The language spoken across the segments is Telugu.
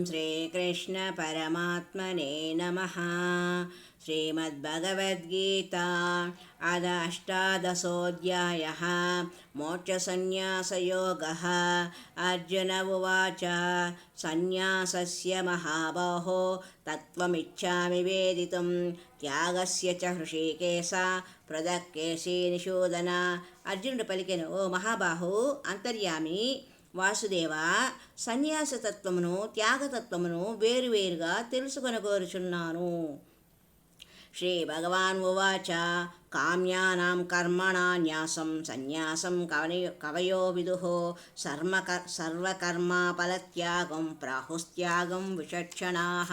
శ్రీకృష్ణ పరమాత్మనే నమః. శ్రీమద్భగవద్గీతా అథ అష్టాదశోऽధ్యాయः మోక్షసంన్యాసయోగः. అర్జున ఉవాచ సన్యాసస్య మహాబాహో తత్వమిచ్ఛామి వేదితుం త్యాగస్య చ హృషీకేశ ప్రదక్కేశీ నిషూదన. అర్జునుడు పలికెను, ఓ మహాబాహు అంతర్యామి వాసుదేవ, సన్యాసతత్వమును త్యాగతత్వమును వేరువేరుగా తెలుసుకొనగోరుచున్నాను. శ్రీ భగవాన్ ఉవాచ కామ్యానాం కర్మణాన్యాసం సన్యాసం కవయో విదుః సర్వకర్మాఫలత్యాగం ప్రాహుస్త్యాగం విచక్షణాః.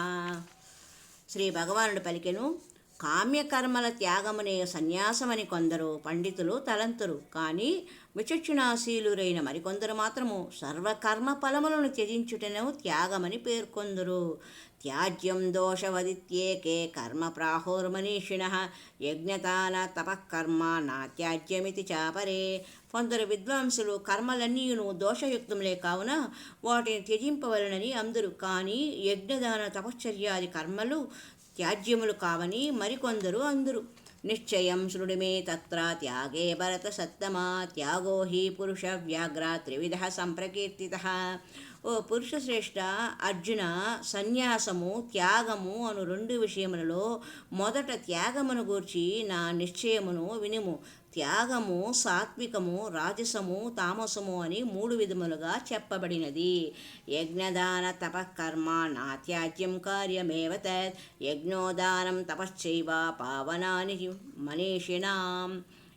శ్రీ భగవానుడు పలికెను, కామ్యకర్మల త్యాగమునే సన్యాసమని కొందరు పండితులు తలంతురు, కానీ విచక్షణాశీలురైన మరికొందరు మాత్రము సర్వకర్మ ఫలములను త్యజించుటను త్యాగమని పేర్కొందురు. త్యాజ్యం దోషవదిత్యేకే కర్మ ప్రాహుర్మనీషిణః యజ్ఞదాన తపఃకర్మ నాత్యాజ్యమితి చాపరే. కొందరు విద్వాంసులు కర్మలన్నీయును దోషయుక్తములే కావున వాటిని త్యజింపవలనని అందురు, కానీ యజ్ఞదాన తపశ్చర్యాది కర్మలు త్యాజ్యములు కావని మరికొందరు అందురు. నిశ్చయం శృణుమే తత్ర త్యాగే భరత సత్తమా త్యాగో హి పురుష వ్యాఘ్ర త్రివిధ సంప్రకీర్తితః. ఓ పురుషశ్రేష్ఠ అర్జున, సన్యాసము త్యాగము అను రెండు విషయములలో మొదట త్యాగమును గూర్చి నా నిశ్చయమును వినుము. త్యాగము సాత్వికము, రాజసము, తామసము అని మూడు విధములుగా చెప్పబడినది. యజ్ఞదాన తపఃకర్మ నాత్యాజ్యం కార్యమేవ తత్ యజ్ఞోదానం తపశ్చైవ పావనాని మనీషిణాం.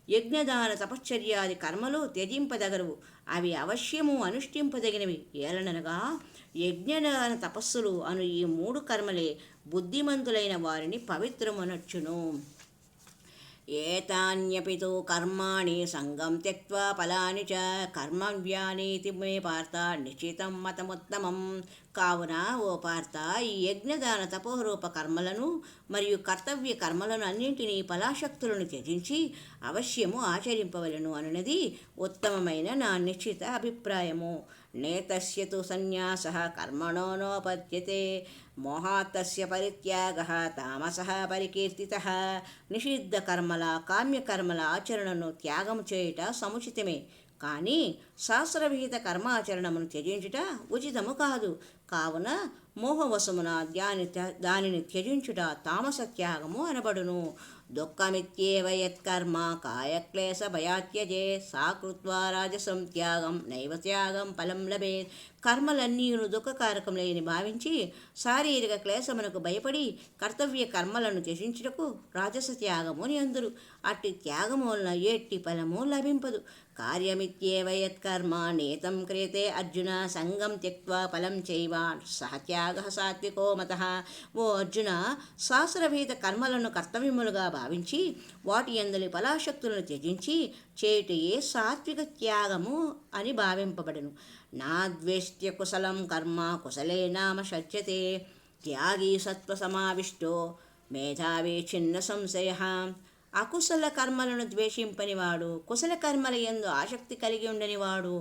యజ్ఞదాన తపశ్చర్యాది కర్మలు త్యజింపదగరువు, అవి అవశ్యము అనుష్ఠింపదగినవి. ఏలనగా యజ్ఞదాన తపస్సులు అను ఈ మూడు కర్మలే బుద్ధిమంతులైన వారిని పవిత్రమునర్చును. ఏతాన్యపి తు కర్మాణి సంగం త్యక్త్వా ఫలాని చ కర్మవ్యానీతి మే పార్థ నిశ్చితం మతముత్తమం. కావున ఓ పార్థ, ఈ యజ్ఞదాన తపోరూప కర్మలను మరియు కర్తవ్య కర్మలను అన్నింటినీ ఫలాశక్తులను త్యజించి అవశ్యము ఆచరింపవలను అనున్నది ఉత్తమమైన నా నిశ్చిత అభిప్రాయము. నేతస్య తు సన్యాసః కర్మణో నోపద్యతే మోహాత్తస్య పరిత్యాగః తామసః పరికీర్తితః. నిషిద్ధ కర్మల కామ్యకర్మల ఆచరణను త్యాగం చేయుట సముచితమే, కానీ శాస్త్రవిహిత కర్మాచరణమును త్యజించుట ఉచితము కాదు. కావున మోహవశమున దానిని త్యజించుట తామస త్యాగము అనబడును. దుఃఖమిత్యేవ యత్కర్మ కాయక్లేశ భయాత్యజే సా కృత్వా రాజసం త్యాగం నైవ త్యాగం ఫలం లభేత్. కర్మలన్నీయును దుఃఖకారకములని భావించి శారీరక క్లేశమునకు భయపడి కర్తవ్య కర్మలను త్యజించుటకు రాజస త్యాగము అని అందురు. అట్టి త్యాగము వలన ఎట్టి ఫలము లభింపదు. కార్యమిత్యేవ యత్కర్మ నేతం క్రియతే అర్జున సంగం త్యక్త్వా ఫలం చైవ సహ త్యాగః సాత్వికో మతః. ఓ అర్జున, శాస్త్రవిహిత కర్మలను కర్తవ్యములుగా భావించి వాటి యందలి ఫలాశక్తులను త్యజించి చేయుటయే సాత్విక త్యాగము అని భావింపబడును. నాద్వేష్ట్య కుశలం కర్మ కుశలే నామ షజ్యతే త్యాగీ సత్వసమావిష్టో మేధావి చిన్న సంశయః. అకుశల కర్మలను ద్వేషింపనివాడు, కుశల కర్మల యందు ఆసక్తి కలిగి ఉండనివాడు,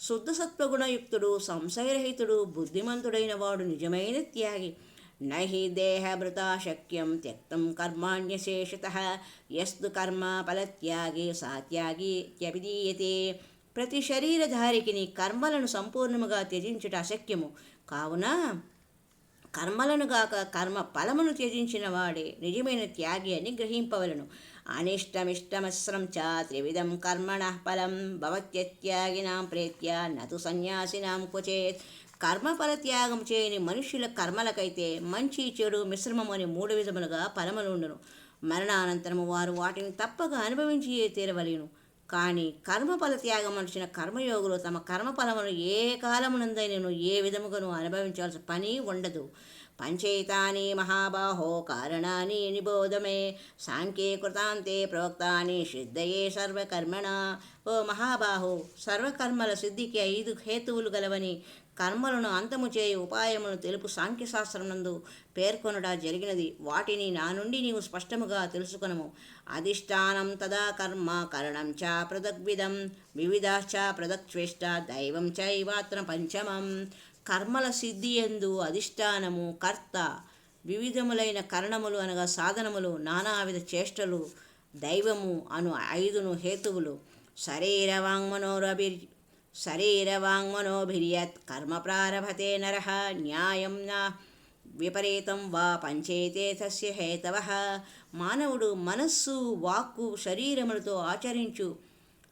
శుద్ధ సత్వగుణయుక్తుడు, సంశయరహితుడు, బుద్ధిమంతుడైన వాడు నిజమైన త్యాగి. నహి దేహభృతా శక్యం త్యక్తం కర్మాణ్యశేషతః యస్తు కర్మ ఫలత్యాగే సా త్యాగి త్యభిధీయతే. ప్రతి శరీరధారికిని కర్మలను సంపూర్ణముగా త్యజించుట అశక్యము. కావున కర్మలను గాక కర్మ ఫలమును త్యజించిన వాడే నిజమైన త్యాగి అని గ్రహింపవలను. అనిష్టమిష్టమస్రం చ త్రివిధం కర్మణః ఫలం భవత్యత్యాగినాం ప్రేత్య నతు సన్యాసినాం క్వచేత్. కర్మఫల త్యాగం చేయని మనుష్యుల కర్మలకైతే మంచి చెడు మిశ్రమం అని మూడు విధములుగా ఫలములుండును. మరణానంతరము వారు వాటిని తప్పక అనుభవించి తీరవలేను. కానీ కర్మఫల త్యాగం మనిషిన కర్మయోగులు తమ కర్మఫలమును ఏ కాలమునందైనను ఏ విధముగాను అనుభవించాల్సిన పని ఉండదు. పంచైతాని మహాబాహో కారణాని నిబోధమే సాంఖ్యే కృతాంతే ప్రోక్తాని సిద్ధయే సర్వకర్మణ. ఓ మహాబాహు, సర్వకర్మల సిద్ధికి 5 హేతువులు గలవని కర్మలను అంతము చేయు ఉపాయమును తెలుపు సాంఖ్యశాస్త్రమునందు పేర్కొనడా జరిగినది. వాటిని నా నుండి నీవు స్పష్టముగా తెలుసుకొనము. అధిష్టానం తదా కర్మ కరణం చ పృథగ్విధం వివిధాశ్చ పృథక్ష్వేష్ట దైవం చైవాత్ర పంచమం. కర్మల సిద్ధి యందు అధిష్టానము కర్త, వివిధములైన కరణములు అనగా సాధనములు, నానావిధ చేష్టలు, దైవము అను 5 హేతువులు. శరీరవాంగ్మనోభిర్యత్ కర్మ ప్రారభతే నరః న్యాయం నా విపరీతం వా పంచేతే తస్య హేతవః. మానవుడు మనస్సు, వాక్కు, శరీరములతో ఆచరించు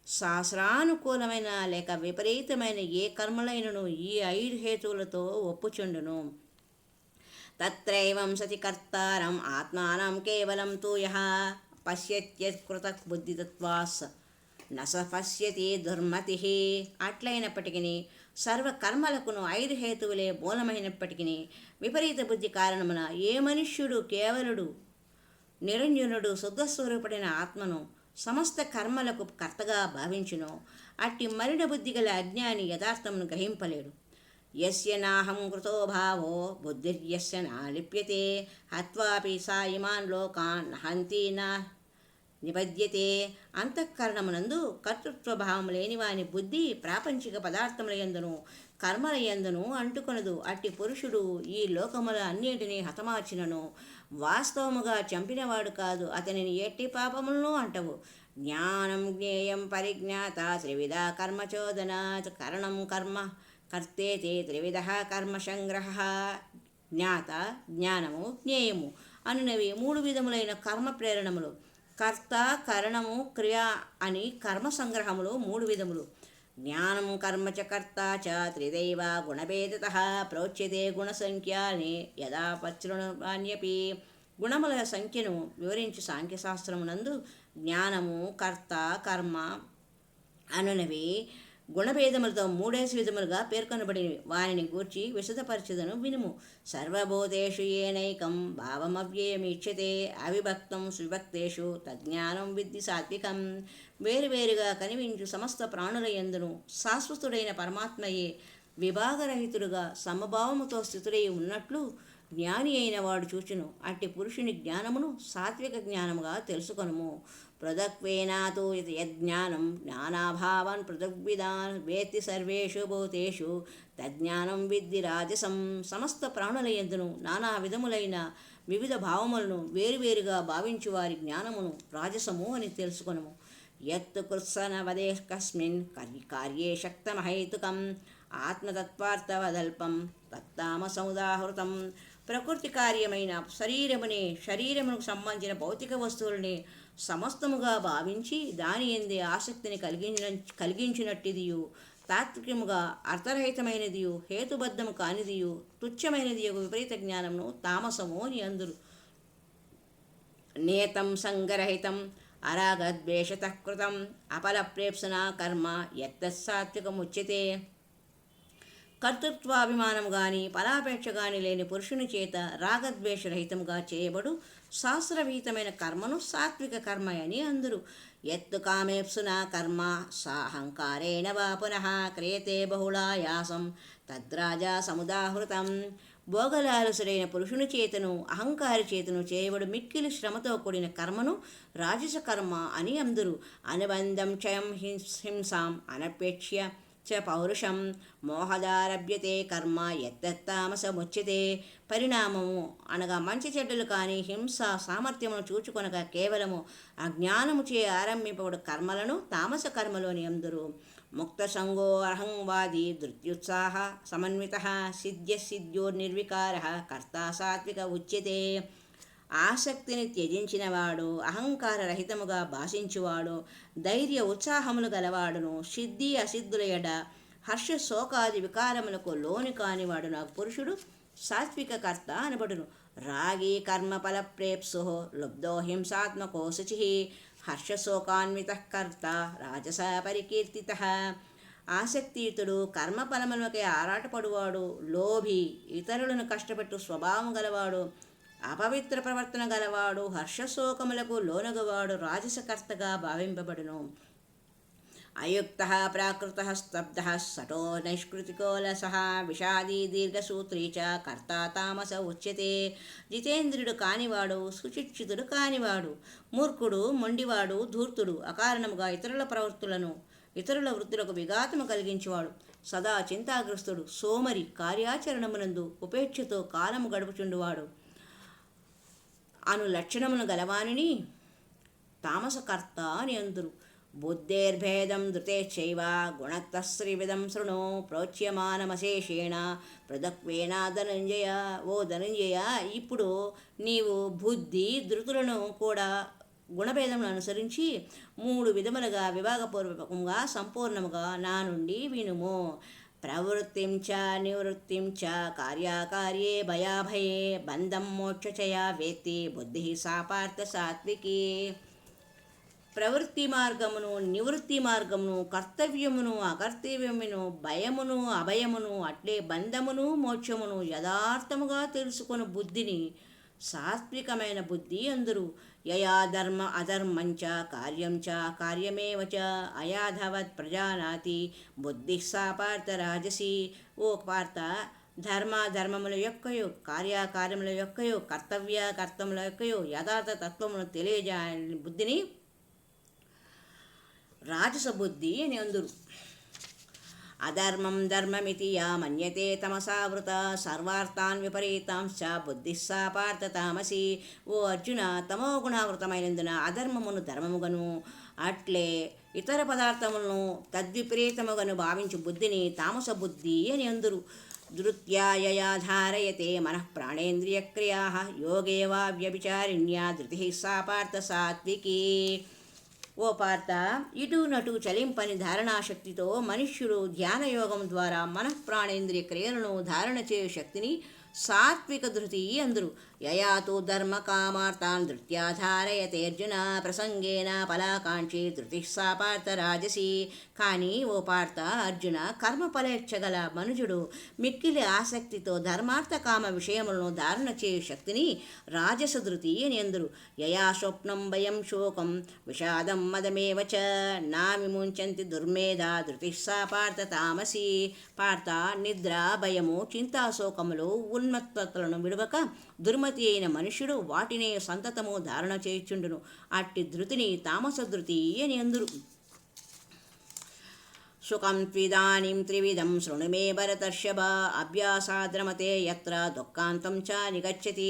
శాస్త్రానుకూలమైన లేక విపరీతమైన ఏ కర్మలైనను ఈ 5 హేతువులతో ఒప్పుచుండును. తత్రైవం సతి కర్తారం ఆత్మానం కేవలం తు యః పశ్యత్యత్కృత బుద్ధితత్వాస్ నస పశ్యతి దుర్మతి. అట్లయినప్పటికీ సర్వకర్మలకును 5 హేతువులే మూలమైనప్పటికీ విపరీత బుద్ధి కారణమున ఏ మనుష్యుడు కేవలుడు, నిరంజనుడు, శుద్ధస్వరూపుడైన ఆత్మను సమస్త కర్మలకు కర్తగా భావించును అట్టి మలిన బుద్ధి గల అజ్ఞాని యథార్థమును గ్రహింపలేడు. యస్య నాహం కృతో భావో బుద్ధిర్యస్య నాలిప్యతే హత్వాపి సా ఇమాన్ లోకాన్ హంతి నా నిబధ్యతే. అంతఃకరణమునందు కర్తృత్వభావం లేని వాని బుద్ధి ప్రాపంచిక పదార్థముల యందును కర్మల యందును అంటుకొనదు. అట్టి పురుషుడు ఈ లోకముల అన్నిటినీ హతమార్చినను వాస్తవముగా చంపినవాడు కాదు. అతనిని ఎట్టి పాపములను అంటవు. జ్ఞానం జ్ఞేయం పరిజ్ఞాత త్రివిధ కర్మచోదనాత్. కరణం కర్మ కర్తేతి త్రివిధ కర్మ సంగ్రహ. జ్ఞాత, జ్ఞానము, జ్ఞేయము అనునవి 3 విధములైన కర్మ ప్రేరణములు. కర్త, కరణము, క్రియ అని కర్మ సంగ్రహములు 3 విధములు. జ్ఞానం కర్మ చ కర్త చ త్రిదైవ గుణభేదతః ప్రోచ్యతే గుణసంఖ్యాని యదా పచ్చృణ్యపి. గుణముల సంఖ్యను వివరించి సాంఖ్యశాస్త్రమునందు జ్ఞానము, కర్త, కర్మ అనునవి గుణభేదములతో 3 విధములుగా పేర్కొనబడినవి. వారిని గూర్చి విశదపరచుదను వినుము. సర్వభూతేషు ఏనైకం భావమవ్యయమీక్షతే అవిభక్తం సువిభక్తేషు తజ్ఞానం విద్ధి సాత్వికం. వేరువేరుగా కనిపించు సమస్త ప్రాణుల యందును శాశ్వతుడైన పరమాత్మయే విభాగరహితుడుగా సమభావముతో స్థితుడై ఉన్నట్లు జ్ఞాని అయిన వాడు చూచును. అట్టి పురుషుని జ్ఞానమును సాత్విక జ్ఞానముగా తెలుసుకొనుము. పృథక్వేనాతు యజ్ఞానం జ్ఞానాభావాన్ పృథగ్విదాన్ వేత్తి సర్వేషు భూతేషు తజ్ఞానం విద్ధి రాజసం. సమస్త ప్రాణుల యందును నానా విధములైన వివిధ భావములను వేరువేరుగా భావించు వారి జ్ఞానమును రాజసము అని తెలుసుకొనుము. యత్తు కృత్సన వదే కస్మిన్ కార్యే శక్తమహైతుకం ఆత్మతత్వార్థవదల్పం తత్తామసముదాహృతం. ప్రకృతి కార్యమైన శరీరమునకు సంబంధించిన భౌతిక వస్తువులని సమస్తముగా భావించి దాని యందే ఆసక్తిని కలిగించినట్టిదియు తాత్వికముగా అర్థరహితమైనదియు హేతుబద్ధము కానిదియు తుచ్చమైనదియు విపరీత జ్ఞానమును తామసము అని అందురు. నేతం సంగరహితం అరాగద్వేషతః కృతం అపలప్రేప్సనా కర్మ యత్తత్సాత్వికముచ్యతే. కర్తృత్వాభిమానం గాని ఫలాపేక్ష గాని లేని పురుషుని చేత రాగద్వేషరహితముగా చేయబడు శాస్త్రవిహితమైన కర్మను సాత్విక కర్మ అని అందురు. ఎత్తు కామేప్సునా కర్మ సాహంకారేణ వా పునః క్రియతే బహుళాయాసం తద్రాజా సముదాహృతం. భోగలాలసుడైన పురుషుని చేతను అహంకారి చేతను చేయబడు మిక్కిలి శ్రమతో కూడిన కర్మను రాజస కర్మ అని అందురు. అనుబంధం క్షయం హింసాం అనపేక్ష్య చ పౌరుషం మోహదారభ్యతే కర్మ యత్తత్తామసముచ్యతే. పరిణామము అనగా మంచి చెడ్డలు కానీ హింస సామర్థ్యమును చూచుకొనక కేవలము అజ్ఞానముచే ఆరంభింపబడు కర్మలను తామస కర్మలోని అందురు. ముక్త సంగో అహంవాది ధృత్యుత్సాహ సమన్విత సిద్ధ్యోర్నిర్వికార కర్త సాత్విక ఉచ్యతే. ఆసక్తిని త్యజించినవాడు, అహంకార రహితముగా భాషించువాడు, ధైర్య ఉత్సాహములు గలవాడును, సిద్ధి అసిద్ధుల ఎడ హర్ష శోకాది వికారములకు లోని కానివాడు నాకు పురుషుడు సాత్విక కర్త అనబడును. రాగి కర్మఫల ప్రేప్సు లుబ్ధో హింసాత్మకో శుచి హర్షశోకాన్విత కర్త రాజస పరికీర్తిత. ఆసక్తియుతుడు, కర్మఫలములకే ఆరాటపడువాడు, లోభి, ఇతరులను కష్టపెట్టు స్వభావం గలవాడు, అపవిత్ర ప్రవర్తన గలవాడు, హర్షశోకములకు లోనగవాడు రాజసకర్తగా భావింపబడును. అయుక్త ప్రాకృత స్తబ్ధ సటో నైష్కృతికో లసః విషాదీ దీర్ఘసూత్రీ చ కర్త తామస ఉచ్యతే. జితేంద్రుడు కానివాడు, సుశిక్షితుడు కానివాడు, మూర్ఖుడు, మొండివాడు, ధూర్తుడు, అకారణముగా ఇతరుల ప్రవృత్తులను ఇతరుల వృత్తులకు విఘాతము కలిగించేవాడు, సదా చింతాగ్రస్తుడు, సోమరి, కార్యాచరణమునందు ఉపేక్షతో కాలము గడుపుచుండువాడు అను లక్షణమును గలవానిని తామసకర్త అని అందురు. బుద్ధేర్భేదం ధృతేశ్చైవ గుణతస్త్రివిధం శృణు ప్రోచ్యమానమశేషేణ పృథక్వేన ధనంజయ. ఓ ధనంజయ, ఇప్పుడు నీవు బుద్ధి ధృతులను కూడా గుణభేదమును అనుసరించి 3 విధములుగా విభాగపూర్వకంగా సంపూర్ణముగా నా నుండి వినుము. ప్రవృత్తిం చ నివృత్తిం చ కార్యాకార్యే భయాభయే బంధం మోక్షచయా వేత్తి బుద్ధి సాపార్థ సాత్వికీ. ప్రవృత్తి మార్గమును, నివృత్తి మార్గమును, కర్తవ్యమును, అకర్తవ్యమును, భయమును, అభయమును, అట్లే బంధమును, మోక్షమును యథార్థముగా తెలుసుకుని బుద్ధిని సాత్వికమైన బుద్ధి అందురు. యయా ధర్మ అధర్మంచ కార్యంచ కార్యమేవ చ అయాధవత్ ప్రజానాతి బుద్ధి సాపార్థ రాజసి. ఓ పార్థ, ధర్మముల యొక్కయో కార్యకార్యముల యొక్కయో కర్తవ్య కర్తముల యొక్కయో యథార్థ తత్వమును తెలియజేయాలని బుద్ధిని రాజస బుద్ధి అని అందురు. అధర్మం ధర్మమితి యా మన్యతే తమసావృత సర్వార్థాన్ విపరీతాంశ్చ బుద్ధిః సా పార్థ తామసి. ఓ అర్జున, తమో గుణావృతమైనందున అధర్మమును ధర్మముగను అట్లే ఇతర పదార్థములను తద్విపరీతముగను భావించు బుద్ధిని తామస బుద్ధి అని అందురు. ధృత్యాయయా ధారయతే మనః ప్రాణేంద్రియక్రియాః యోగే వా వ్యభిచారిణ్యా ధృతిః సా పార్థ సాత్వికీ. ఓ పార్థ, ఇటు నటు చలింపని ధారణాశక్తితో మనుష్యుడు ధ్యానయోగం ద్వారా మనఃప్రాణేంద్రియ క్రియలను ధారణ చేయు శక్తిని సాత్విక ధృతి అందురు. యయాతు ధర్మ కామార్థాన్ ధృత్యా ధారయతే అర్జున ప్రసంగేన ఫలాకాంక్షి ధృతిః సా పార్థ రాజసి. కానీ ఓ పార్థ, అర్జున, కర్మఫలేచ్ఛగల మనుజుడు మిక్కిలి ఆసక్తితో ధర్మార్థ కామ విషయములను ధారణ చేయు శక్తిని రాజస ధృతి అని అందురు. యయా స్వప్నం భయం శోకం విషాదం మదమేవ చ నా విముంచంతి దుర్మేధా ధృతిః సా పార్థ తామసి. పార్థ, నిద్ర, భయము, చింతాశోకములు, ఉన్మత్తతలను విడవక దుర్మతి అయిన మనుష్యుడు వాటినే సంతతము ధారణ చేయుచుండును. అట్టి ధృతిని తామస ధృతి అని అందురు. సుఖం త్విదానీం త్రివిధం శృణు మే భరతర్షభ అభ్యాసాద్రమతే యత్ర దుఃఖాంతం చ నిగచ్చతి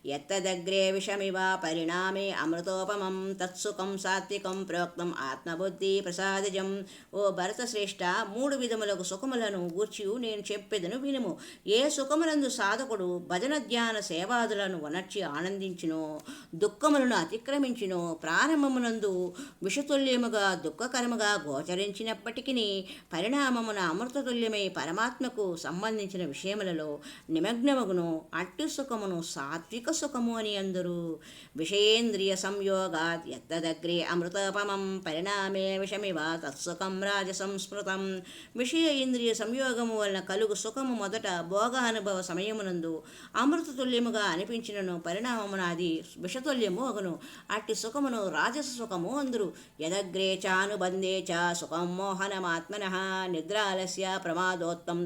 యత్తదగ్రే విషమివ పరిణామే అమృతోపమం తత్సుఖం సాత్వికం ప్రోక్తం ఆత్మబుద్ధి ప్రసాదజం. ఓ భరతశ్రేష్ఠ, 3 విధములకు సుఖములను గూర్చి నేను చెప్పెదను వినుము. ఏ సుఖములందు సాధకుడు భజన ధ్యాన సేవాదులను వనర్చి ఆనందించునో, దుఃఖములను అతిక్రమించునో, ప్రారంభమునందు విషతుల్యముగా దుఃఖకరముగా గోచరించినప్పటికీ పరిణామమున అమృతతుల్యమై పరమాత్మకు సంబంధించిన విషయములలో నిమగ్నమగును అట్టి సుఖమును సాత్విక సుఖము అని అందరు. విషయేంద్రియ సంయోగాత్ యత్తదగ్రే అమృతోపమం పరిణామే విషమివ తత్సుఖం రాజసంస్మృతం. విషయ ఇంద్రియ సంయోగము వలన కలుగు సుఖము మొదట భోగానుభవ సమయమునందు అమృతతుల్యముగా అనిపించినను పరిణామమున అది విషతుల్యము అగును. అట్టి సుఖమును రాజస సుఖము అందరు. యదగ్రే చానుబంధే చ సుఖం మోహనమాత్మ నిద్రాలస్య ప్రమాదోత్తం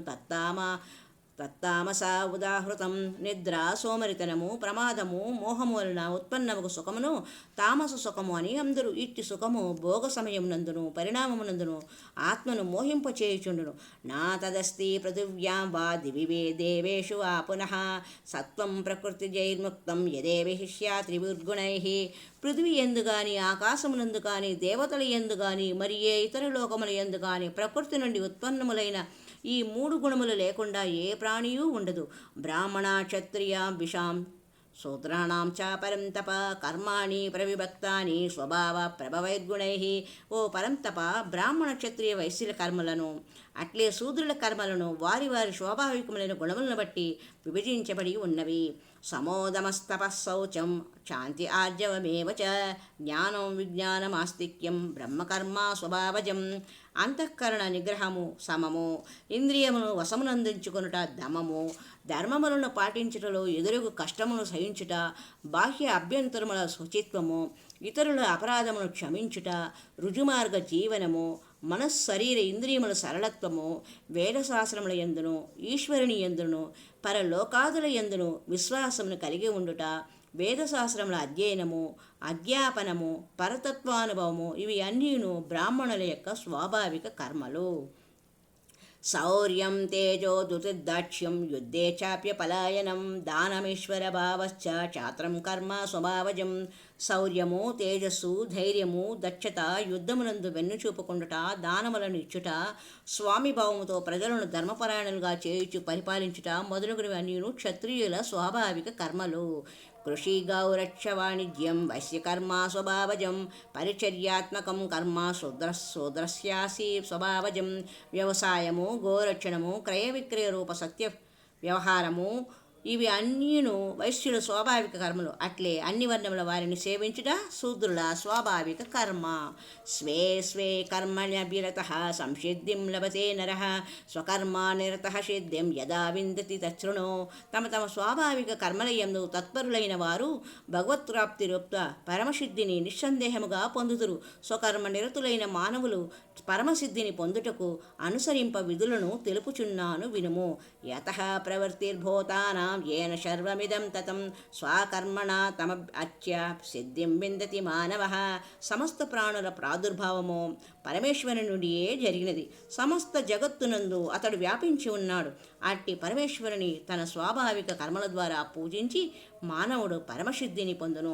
తత్తామస ఉదాహృతం. నిద్ర, సోమరితనము, ప్రమాదము, మోహము వలన ఉత్పన్నముకు సుఖమును తామస సుఖము అని అందరు. ఇట్టి సుఖము భోగ సమయమునందును పరిణామమునందును ఆత్మను మోహింపచేయుచుండును. నా తదస్తి పృథివ్యాం వా దివివే దేవేషు వా పునః సత్వం ప్రకృతిజైర్ముక్తం యదేవిః స్యాత్ త్రిభిర్గుణైః. పృథివీ ఎందు గాని, ఆకాశమునందు కానీ, దేవతల ఎందు గాని, మరి ఏ ఇతర లోకముల ఎందు గాని ప్రకృతి నుండి ఉత్పన్నములైన ఈ 3 గుణములు లేకుండా ఏ ప్రాణియూ ఉండదు. బ్రాహ్మణ క్షత్రియ విషాం శూద్రాణం చ పరంతప కర్మాణి ప్రవిభక్తాని స్వభావ ప్రభవైర్గుణైః. ఓ పరంతప, బ్రాహ్మణ క్షత్రియ వైశ్యుల కర్మలను అట్లే శూద్రుల కర్మలను వారి వారి స్వాభావికములైన గుణములను బట్టి విభజించబడి ఉన్నవి. సమోదమస్తపశౌచం శాంతి ఆర్జవమేవ చ జ్ఞానం విజ్ఞానమాస్తిక్యం బ్రహ్మకర్మ స్వభావజం. అంతఃకరణ నిగ్రహము సమము, ఇంద్రియమును వశమునందించుకొనుట దమము, ధర్మములను పాటించుటలో ఎదురుగు కష్టమును సహించుట, బాహ్య అభ్యంతరముల శుచిత్వము, ఇతరుల అపరాధమును క్షమించుట, రుజుమార్గ జీవనము, మనస్శరీర ఇంద్రియముల సరళత్వము, వేదశాస్త్రముల యందును ఈశ్వరుని యందును పరలోకాదుల యందును విశ్వాసమును కలిగి ఉండుట, వేదశాస్త్రముల అధ్యయనము, అధ్యాపనము, పరతత్వానుభవము ఇవి అన్నీను బ్రాహ్మణుల యొక్క స్వాభావిక కర్మలు. శౌర్యం తేజో దుతిర్దాక్ష్యం యుద్ధే చాప్య పలాయనం దానమీశ్వర భావశ్చ చాత్రం కర్మ స్వభావజం. శౌర్యము, తేజస్సు, ధైర్యము, దక్షత, యుద్ధమునందు వెన్నుచూపుకుండుట, దానములను ఇచ్చుట, స్వామి భావముతో ప్రజలను ధర్మపరాయణులుగా చేయుచు పరిపాలించుట మొదలగునవి అన్నీను క్షత్రియుల స్వాభావిక కర్మలు. కృషి గౌరక్ష వాణిజ్యం వైశ్యకర్మ స్వభావజం పరిచర్యాత్మకం కర్మ శూద్రస్యాసి స్వభావజం. వ్యవసాయము, గోరక్షణము, క్రయ విక్రయ రూప సత్య వ్యవహారము ఇవి అన్నీను వైశ్యుల స్వాభావిక కర్మలు. అట్లే అన్ని వర్ణముల వారిని సేవించుట శూద్రుల స్వాభావిక కర్మ. స్వే స్వే కర్మణ్యభిరతః సంసిద్ధిం లభతే నరః స్వకర్మ నిరతః సిద్ధిం యదా విందతి తచ్చృణో. తమ తమ స్వాభావిక కర్మలయందు తత్పరులైన వారు భగవత్ప్రాప్తి రూప పరమసిద్ధిని నిస్సందేహముగా పొందుదురు. స్వకర్మ నిరతులైన మానవులు పరమసిద్ధిని పొందుటకు అనుసరింప విధులను తెలుపుచున్నాను వినుము. యతః ప్రవృత్తిర్భూతానాం ఏన సర్వమిదం తతం స్వకర్మణ తమభ్యర్చ్య సిద్ధిం విందతి మానవః. సమస్త ప్రాణుల ప్రాదుర్భావము పరమేశ్వరుని నుండియే జరిగినది. సమస్త జగత్తునందు అతడు వ్యాపించి ఉన్నాడు. అట్టి పరమేశ్వరుని తన స్వాభావిక కర్మల ద్వారా పూజించి మానవుడు పరమసిద్ధిని పొందును.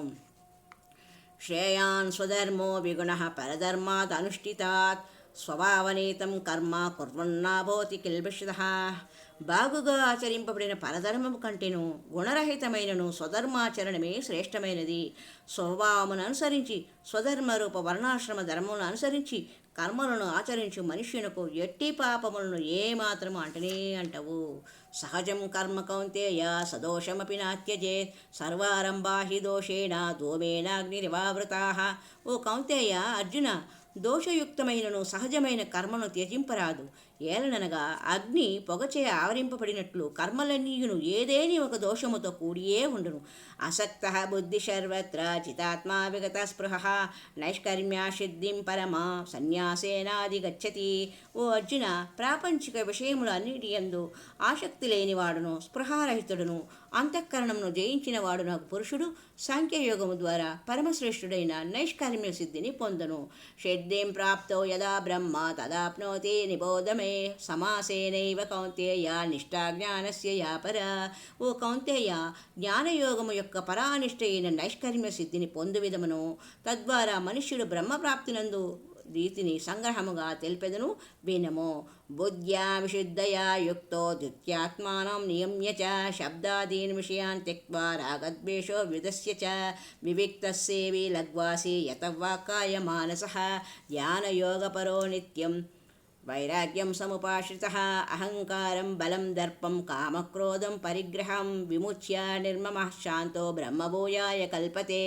శ్రేయాన్ స్వధర్మో విగుణః పరధర్మాద్ అనుష్ఠితాత్ స్వభావనీతం కర్మ కుర్వన్నాభోతి కిల్బిషః. బాగుగా ఆచరింపబడిన పరధర్మము కంటేను గుణరహితమైనను స్వధర్మాచరణమే శ్రేష్టమైనది. స్వభావమును అనుసరించి స్వధర్మరూప వర్ణాశ్రమ ధర్మములను అనుసరించి కర్మలను ఆచరించు మనుష్యునకు ఎట్టి పాపములను ఏమాత్రము అంటనే అంటవు. సహజం కర్మ కౌంతేయ సదోషమపి నాత్యజేత్ సర్వారంభా హి దోషేణ ధూమేనాగ్నిరివావృతాః. ఓ కౌంతేయ, అర్జున, దోషయుక్తమైనను సహజమైన కర్మను త్యజింపరాదు. ఏలననగా అగ్ని పొగచే ఆవరింపబడినట్లు కర్మలన్నీయును ఏదేని ఒక దోషముతో కూడియే ఉండును. అసక్త బుద్ధి సర్వత్ర చితాత్మా విగత స్పృహ నైష్కర్మ్య సిద్ధిం పరమా సన్యాసేనాధిగచ్చతి. ఓ అర్జున, ప్రాపంచిక విషయములు అన్నిటి యందు ఆసక్తి లేనివాడును, స్పృహారహితుడును, అంతఃకరణమును జయించిన వాడు నాకు పురుషుడు సాంఖ్యయోగము ద్వారా పరమశ్రేష్ఠుడైన నైష్కర్మ్య సిద్ధిని పొందును. సిద్ధిం ప్రాప్తో యదా బ్రహ్మ తదాప్నోతి నిబోధమే సమాసేనైవ కౌంతేయ నిష్ఠా జ్ఞానస్య యా పరా. ఓ కౌంతేయ, జ్ఞానయోగము యొక్క పరానిష్ట అయిన నైష్కర్మ్య సిద్ధిని పొందు విధమును తద్వారా మనుష్యుడు బ్రహ్మప్రాప్తినందు రీతిని సంగ్రహముగా తెలిపెదను వినము. బుద్ధ్యా విశుద్ధయా యుక్తో ధృత్యాత్మానం నియమ్య చ శబ్దాదీన్ విషయాన్ త్యక్త్వా రాగద్వేషో వ్యుదస్య చ వివిక్తస్సేవి లగ్వాసి యతవాక్కాయ మానసః ధ్యానయోగపరో నిత్యం వైరాగ్యం సముపాశ్రితః అహంకారం బలం దర్పం కామక్రోధం పరిగ్రహం విముచ్య నిర్మమః శాంతో బ్రహ్మభూయాయ కల్పతే.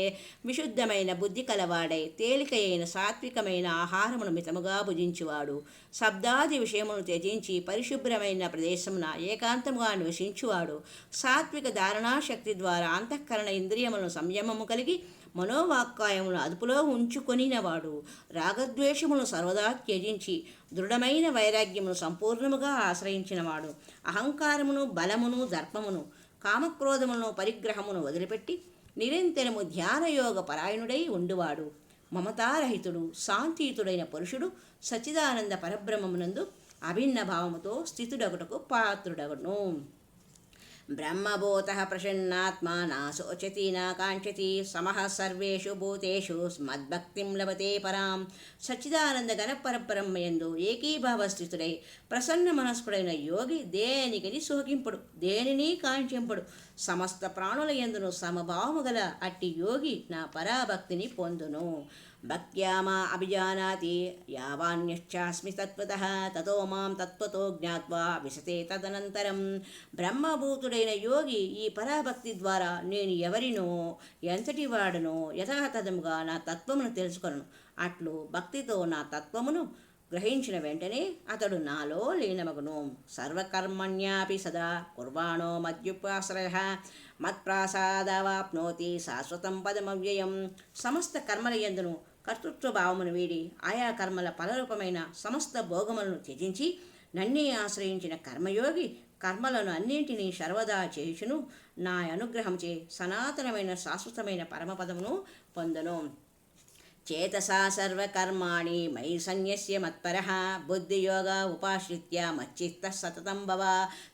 విశుద్ధమైన బుద్ధి కలవాడై తేలికైన సాత్వికమైన ఆహారమును మితముగా భుజించువాడు, శబ్దాది విషయమును త్యజించి పరిశుభ్రమైన ప్రదేశమున ఏకాంతముగా నివసించువాడు, సాత్విక ధారణాశక్తి ద్వారా అంతఃకరణ ఇంద్రియములను సంయమము కలిగి మనోవాక్కాయమును అదుపులో ఉంచుకొనినవాడు, రాగద్వేషమును సర్వదా త్యజించి దృఢమైన వైరాగ్యమును సంపూర్ణముగా ఆశ్రయించినవాడు, అహంకారమును బలమును దర్పమును కామక్రోధములను పరిగ్రహమును వదిలిపెట్టి నిరంతరము ధ్యానయోగ పరాయణుడై ఉండువాడు, మమతారహితుడు శాంతియుతుడైన పురుషుడు సచ్చిదానంద పరబ్రహ్మమునందు అభిన్న భావముతో స్థితుడగుటకు పాత్రుడగును. బ్రహ్మభూతః ప్రసన్నాత్మా నా శోచతి నా కాంక్షతి సమః సర్వేషు భూతేషు మద్భక్తిం లభతే పరాం. సచ్చిదానంద ఘన పరబ్రహ్మయందు ఏకీభావ స్థితుడై ప్రసన్న మనస్కుడైన యోగి దేనికిని శోకింపడు, దేనిని కాంక్షింపడు. సమస్త ప్రాణుల యందును సమభావము గల అట్టి యోగి నా పరాభక్తిని పొందును. భక్త్యా మా అభిజానాతి యావాన్యశ్చాస్మి తత్వతః తతో మాం తత్వతో జ్ఞాత్వా విశతే తదనంతరం. బ్రహ్మభూతుడైన యోగి ఈ పరాభక్తి ద్వారా నేను ఎవరినో ఎంతటి వాడునో యథాతథముగా నా తత్వమును తెలుసుకొను. అట్లు భక్తితో నా తత్వమును గ్రహించిన వెంటనే అతడు నాలో లీనమగును. సర్వకర్మణ్యాపి సదా కుర్వాణో మద్యుపాశ్రయః మత్ప్రాసాదవాప్నోతి శాశ్వతం పదమవ్యయం. సమస్త కర్మల యందును కర్తృత్వ భావమును వీడి ఆయా కర్మల ఫలరూపమైన సమస్త భోగములను త్యజించి నన్నే ఆశ్రయించిన కర్మయోగి కర్మలను అన్నింటినీ సర్వదా చేయుచును నా అనుగ్రహంచే సనాతనమైన శాశ్వతమైన పరమపదమును పొందను. చేతసా సర్వకర్మాణి మయి సన్యస్య మత్పరః బుద్ధియోగ ఉపాశ్రిత్య మచ్చిత్త సతతం భవ.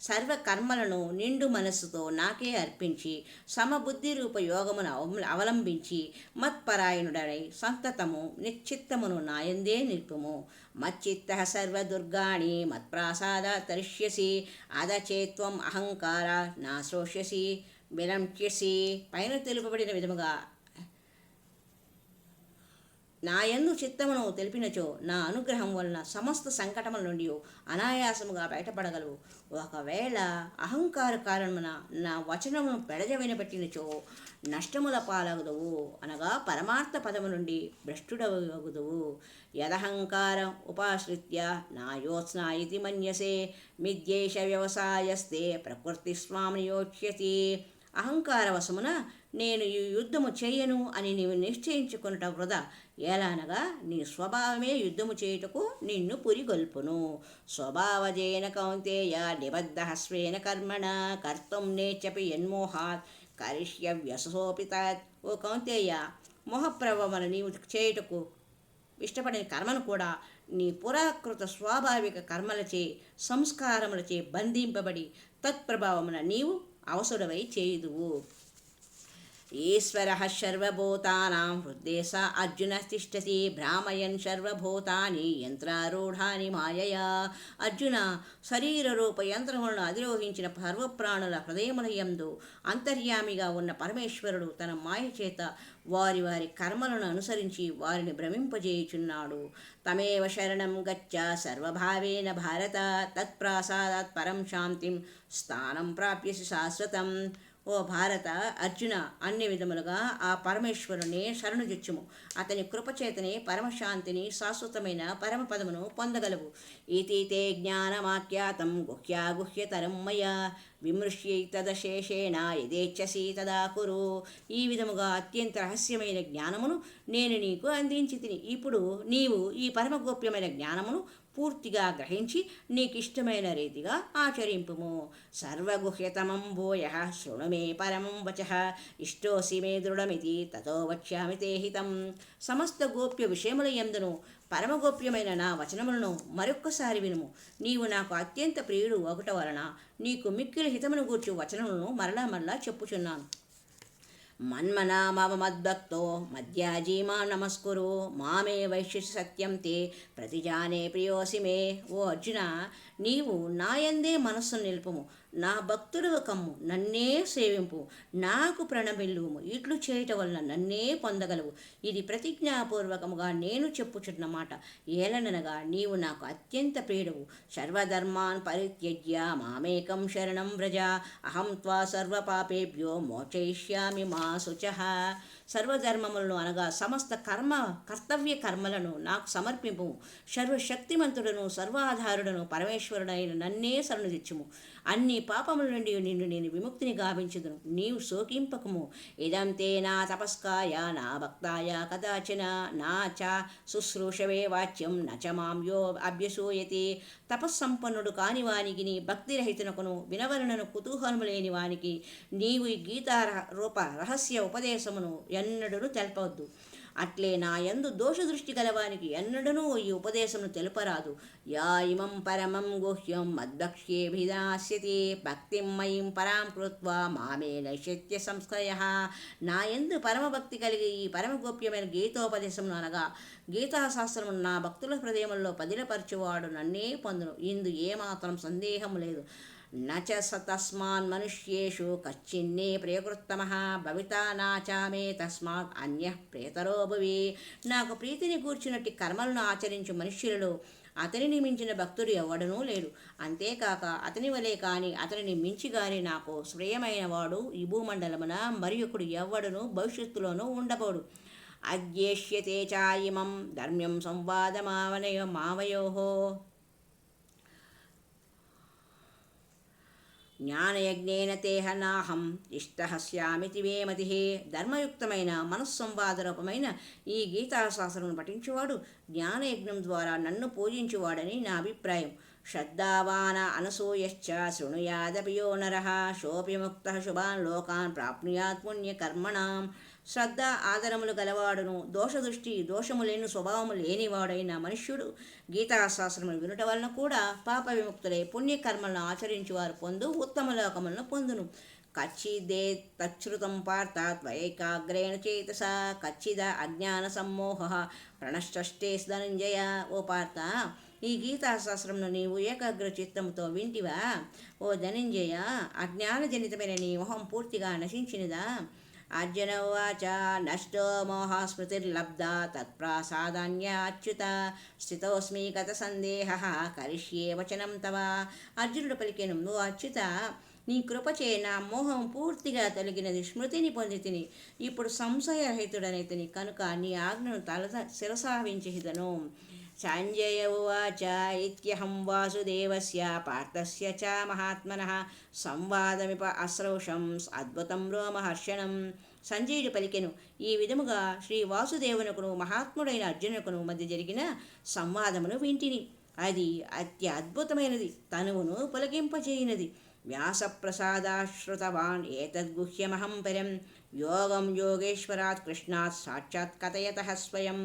సర్వకర్మలను నిండు మనస్సుతో నాకే అర్పించి సమబుద్ధి రూప యోగమును అవలంబించి మత్పరాయణుడై సంతతము నిశ్చిత్తమును నాయందే నిల్పుము. మచ్చిత్త సర్వదుర్గాణి మత్ప్రాసాద తరిష్యసి అదచేత్వం అహంకార నా శ్రోష్యసి విలంక్యసి. పైన తెలుపబడిన విధముగా నాయందు చిత్తమును తెలిపినచో నా అనుగ్రహం వలన సమస్త సంకటముల నుండి అనాయాసముగా బయటపడగలవు. ఒకవేళ అహంకార కారణమున నా వచనమును పెడజ వినబెట్టినచో నష్టముల పాలగుదువు, అనగా పరమార్థ పదము నుండి భ్రష్టుడవగుదువు. యదహంకారం ఉపాశ్రిత్య నాయోత్స్నా ఇతి మన్యసే మిథ్యేష వ్యవసాయస్తే ప్రకృతి స్వామి నియోక్ష్యతి. అహంకారవశమున నేను ఈ యుద్ధము చేయను అని నీవు నిశ్చయించుకున్నట వృధా. ఏలానగా నీ స్వభావమే యుద్ధము చేయుటకు నిన్ను పురిగొల్పును. స్వభావజేన కౌంతేయ నిబద్ధస్వేన కర్మణ కర్తుం నేచపి యన్మోహాత్ కరిష్యవ్యసోపి తత్. ఓ కౌంతేయ, మోహప్రభవన నీవు చేయుటకు ఇష్టపడిన కర్మను కూడా నీ పురాకృత స్వాభావిక కర్మలచే సంస్కారములచే బంధింపబడి తత్ప్రభావమున నీవు అవసరమై చేయుదువు. ఈశ్వరః సర్వభూతానాం హృదయ స అర్జున తిష్టతి భ్రామయన్ సర్వభూతాని యంత్రారూఢాని మాయయా. అర్జున, శరీర రూప యంత్రములను అధిరోహించిన సర్వప్రాణుల హృదయముల యందు అంతర్యామిగా ఉన్న పరమేశ్వరుడు తన మాయ చేత వారి వారి కర్మలను అనుసరించి వారిని భ్రమింపజేయుచున్నాడు. తమేవ శరణం గచ్చ సర్వభావేన భారత తత్ప్రాసాదాత్ పరం శాంతిం స్థానం ప్రాప్యసి శాశ్వతం. ఓ భారత, అర్జున, అన్ని విధములుగా ఆ పరమేశ్వరుని శరణుజొచ్చుము. అతని కృపచేతనే పరమశాంతిని శాశ్వతమైన పరమపదమును పొందగలవు. ఇతి తే జ్ఞానమాఖ్యాతం గుహ్యాగుహ్యతరం మయా విమృశ్యైతదశేషేణ యదేచ్ఛసి తదా కురు. ఈ విధముగా అత్యంత రహస్యమైన జ్ఞానమును నేను నీకు అందించి తిని. ఇప్పుడు నీవు ఈ పరమగోప్యమైన జ్ఞానమును పూర్తిగా గ్రహించి నీకిష్టమైన రీతిగా ఆచరింపుము. సర్వగుహ్యతమం భూయః శృణు మే పరమం వచః ఇష్టోసి మే దృఢమితి తతో వక్ష్యామి తే హితం. సమస్త గోప్య విషయముల యందును పరమగోప్యమైన నా వచనములను మరొక్కసారి వినుము. నీవు నాకు అత్యంత ప్రియుడు ఒకట వలన నీకు మిక్కిలి హితమును గూర్చు వచనములను మరలా మరలా చెప్పుచున్నాను. మన్మనామవమద్భక్తో మధ్యాజీమా నమస్కురు మామే వైశ్యసి సత్యం తే ప్రతిజానే ప్రియోసి మే. ఓ అర్జున, నీవు నాయందే మనస్సును నిలుపుము, నా భక్తుడు కమ్ము, నన్నే సేవింపు, నాకు ప్రణమిల్లుము. ఇట్లు చేయటం వలన నన్నే పొందగలవు. ఇది ప్రతిజ్ఞాపూర్వకముగా నేను చెప్పుచున్న మాట. ఏలననగా నీవు నాకు అత్యంత ప్రియుడవు. సర్వధర్మాన్ పరిత్యజ్య మామేకం శరణం వ్రజ అహం త్వా సర్వపాపేభ్యో మోచయిష్యామి మా శుచః. సర్వధర్మములను అనగా సమస్త కర్తవ్య కర్మలను నాకు సమర్పింపు. సర్వశక్తిమంతుడను సర్వాధారుడను పరమేశ్వరుడైన నన్నే శరణుదిచ్చుము. అన్ని పాపముల నుండి నిన్ను నేను విముక్తిని గావించుదును. నీవు శోకింపకము. ఇదం తే నా తపస్కాయ నా భక్తాయ కదాచన నా చ శుశ్రూషవే వాచ్యం నచ మాం యో అభ్యసూయతి. తపస్సంపన్నుడు కాని వానికి భక్తిరహితునకును వినవలనను కుతూహలము లేని వానికి నీవు ఈ గీతా రూప రహస్య ఉపదేశమును ఎన్నడూ తెలపవద్దు. అట్లే నా యందు దోషదృష్టి గలవానికి ఎన్నడనూ ఈ ఉపదేశమును తెలుపరాదు. యా ఇమం పరమం గుహ్యం మద్భక్ష్యేభిదాస్యతి భక్తిం మయిం పరాం కృత్వా మామే నైషత్య సంస్థయ. నా యందు పరమభక్తి కలిగి ఈ పరమగోప్యమైన గీతోపదేశమును అనగా గీతాశాస్త్రమును నా భక్తుల హృదయముల్లో పదిలపరచువాడు నన్నే పొందును. ఇందు ఏమాత్రం సందేహము లేదు. నచ తస్మాన్ మనుష్యేషు కచ్చిన్నే ప్రియకృత్తమః భవితా నాచామే తస్మాత్ అన్యః ప్రియతరో భువి. నాకు ప్రీతిని కూర్చున్నట్టి కర్మలను ఆచరించు మనుష్యులలో అతనిని మించిన భక్తుడు ఎవ్వడనూ లేడు. అంతేకాక అతని వలె కాని అతనిని మించి గాని నాకు శ్రేయమైన వాడు ఈ భూమండలమున మరియొకడు ఎవ్వడను భవిష్యత్తులోనూ ఉండబోడు. అధ్యేష్యతే చాయిమం ధర్మ్యం మావయోః జ్ఞానయజ్ఞేన తేహ నాహం ఇష్టహస్యామితి మే మతిః. ధర్మయుక్తమైన మనస్సంవాదరూపమైన ఈ గీతాశాస్త్రమును పఠించువాడు జ్ఞానయజ్ఞం ద్వారా నన్ను పూజించువాడని నా అభిప్రాయం. శ్రద్ధావాన్ అనసూయశ్చ శృణుయాదపి యో నరః సోऽపి ముక్తః శుభాన్ లోకాన్ ప్రాప్నుయాత్ పుణ్యకర్మణాం. శ్రద్ధ ఆదరములు గలవాడును దోషదృష్టి దోషము లేని స్వభావము లేనివాడైన మనుష్యుడు గీతాశాస్త్రములు వినుట వలన కూడా పాప విముక్తులై పుణ్యకర్మలను ఆచరించువారు పొందు ఉత్తమ లోకములను పొందును. కచ్చిదే తచ్ఛృతం పార్థ త్వయైకాగ్రేణ చేతసా కచ్చిద అజ్ఞాన సమ్మోహ ప్రణష్టష్టే ధనంజయ. ఓ పార్థ, ఈ గీతాశాస్త్రమును నీవు ఏకాగ్ర చిత్తంతో వింటివా? ఓ ధనంజయ, అజ్ఞానజనితమైన నీ మొహం పూర్తిగా నశించినదా? అర్జున ఉవాచ నష్టో మోహ స్మృతిర్లబ్ధా తత్ప్రసాదాన్య అచ్యుత స్థితోస్మి గత సందేహ కరిష్యే వచనం తవ. అర్జునుడు పలికెను, ఓ అచ్యుత, నీ కృపచే నా మోహం పూర్తిగా తొలగినది, స్మృతిని పొంది తిని ఇప్పుడు సంశయరహితుడనైతిని కనుక నీ ఆజ్ఞను శిరసావించిదను. సంజయ ఉవాచ ఇత్యహం వాసుదేవస్య పార్థస్య చ మహాత్మనః సంవాదమిప అశ్రౌషం అద్భుతం రోమహర్షణం. సంజయుడు పలికెను, ఈ విధముగా శ్రీ వాసుదేవునకును మహాత్ముడైన అర్జునుకును మధ్య జరిగిన సంవాదమును వింటిని. అది అత్యద్భుతమైనది, తనువును పులకింపచేయునది. వ్యాసప్రసాదాశ్రుతవాన్ ఏతద్గుహ్యమహం పరం యోగం యోగేశ్వరాత్ కృష్ణాత్ సాక్షాత్ కథయతః స్వయం.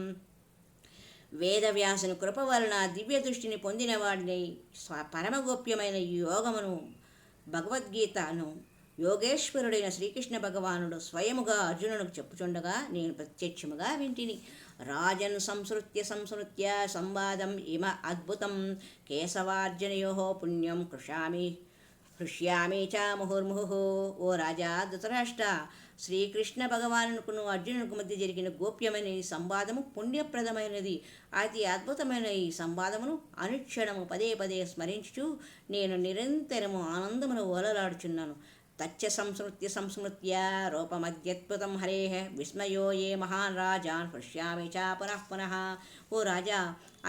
వేదవ్యాసుని కృప వలన దివ్య దృష్టిని పొందినవాడిని పరమగోప్యమైన ఈ యోగమును భగవద్గీతను యోగేశ్వరుడైన శ్రీకృష్ణ భగవానుడు స్వయముగా అర్జునునికి చెప్పుచుండగా నేను ప్రత్యక్షముగా వింటిని. రాజన్ సంసృత్య సంవాదం ఇమ అద్భుతం కేశవార్జునయోః పుణ్యం హృష్యామి చ ముహుర్ముహు. ఓ రాజా ధృతరాష్ట్ర, శ్రీకృష్ణ భగవానుకును అర్జునునికి మధ్య జరిగిన గోప్యమైన ఈ సంవాదము పుణ్యప్రదమైనది. అతి అద్భుతమైన ఈ సంవాదమును అనుక్షణము పదే పదే స్మరించుచు నేను నిరంతరము ఆనందమును ఓలలాడుచున్నాను. తచ్చ సంస్మృత్య రూపమద్యద్భుతం హరేః విస్మయో ఏ మహాన్ రాజాన్ హృష్యామి చ పునః పునః. ఓ రాజా,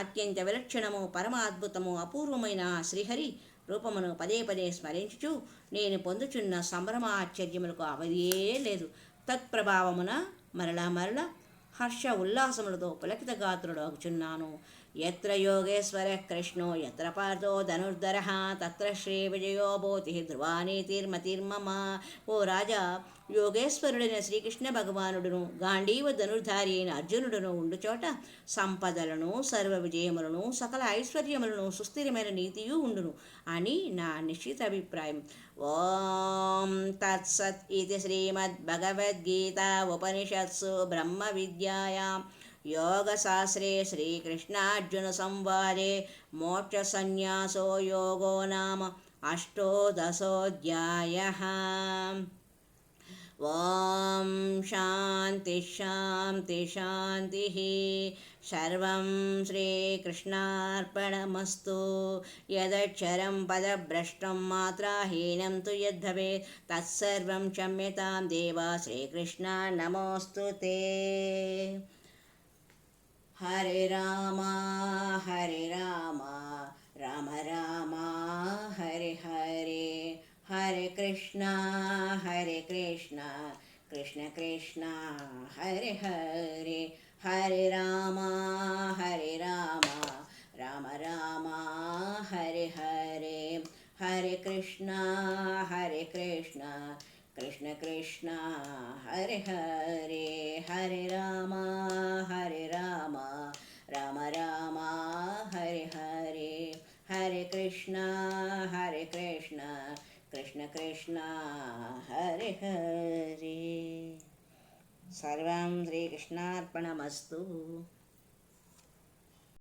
అత్యంత విలక్షణము పరమాద్భుతము అపూర్వమైన శ్రీహరి రూపమును పదే పదే స్మరించుచు నేను పొందుచున్న సంభ్రమాశ్చర్యములకు అవధియే లేదు. తత్ప్రభావమున మరల హర్ష ఉల్లాసములతో పులకిత గాత్రుడు అగుచున్నాను. ఎత్ర యోగేశ్వర కృష్ణో ఎత్ర పార్థో ధనుర్ధరః తత్ర శ్రీ విజయో భూతి ధ్రువానీతిర్మతిర్మమ. ఓ రాజా, యోగేశ్వరుడైన శ్రీకృష్ణ భగవానుడును గాంధీవ ధనుర్ధారి అయిన అర్జునుడును ఉండుచోట సంపదలను సర్వ విజయములను సకల ఐశ్వర్యములను సుస్థిరమైన నీతియు ఉండును అని నా నిశ్చిత అభిప్రాయం. ఓం తత్సత్ ఇది శ్రీమద్భగవద్గీతా ఉపనిషత్సు బ్రహ్మ విద్యాయాం యోగశాస్త్రే శ్రీకృష్ణార్జున సంవాదే మోక్ష సన్యాసో యోగో నామ అష్టోదశోऽధ్యాయః. ఓం శాంతి శాంతి శాంతి. సర్వం శ్రీకృష్ణార్పణమస్తు. యదక్షరం పదభ్రష్టం మాత్రాహీనం తు యద్భవేత్ తత్సర్వం క్షమ్యతాం దేవ. శ్రీకృష్ణ నమోస్తుతే. హరే రామ హరే రామ రామ రామ హరే హరే హరే కృష్ణ కృష్ణ కృష్ణ హరే హరే హరే రామ రామ రామ హరే హరే హరే కృష్ణ కృష్ణ కృష్ణ హరే హరే హరే రామ రామ రామ హరే హరే హరే కృష్ణ కృష్ణ కృష్ణ హరే హరే. సర్వం శ్రీకృష్ణార్పణమస్తు.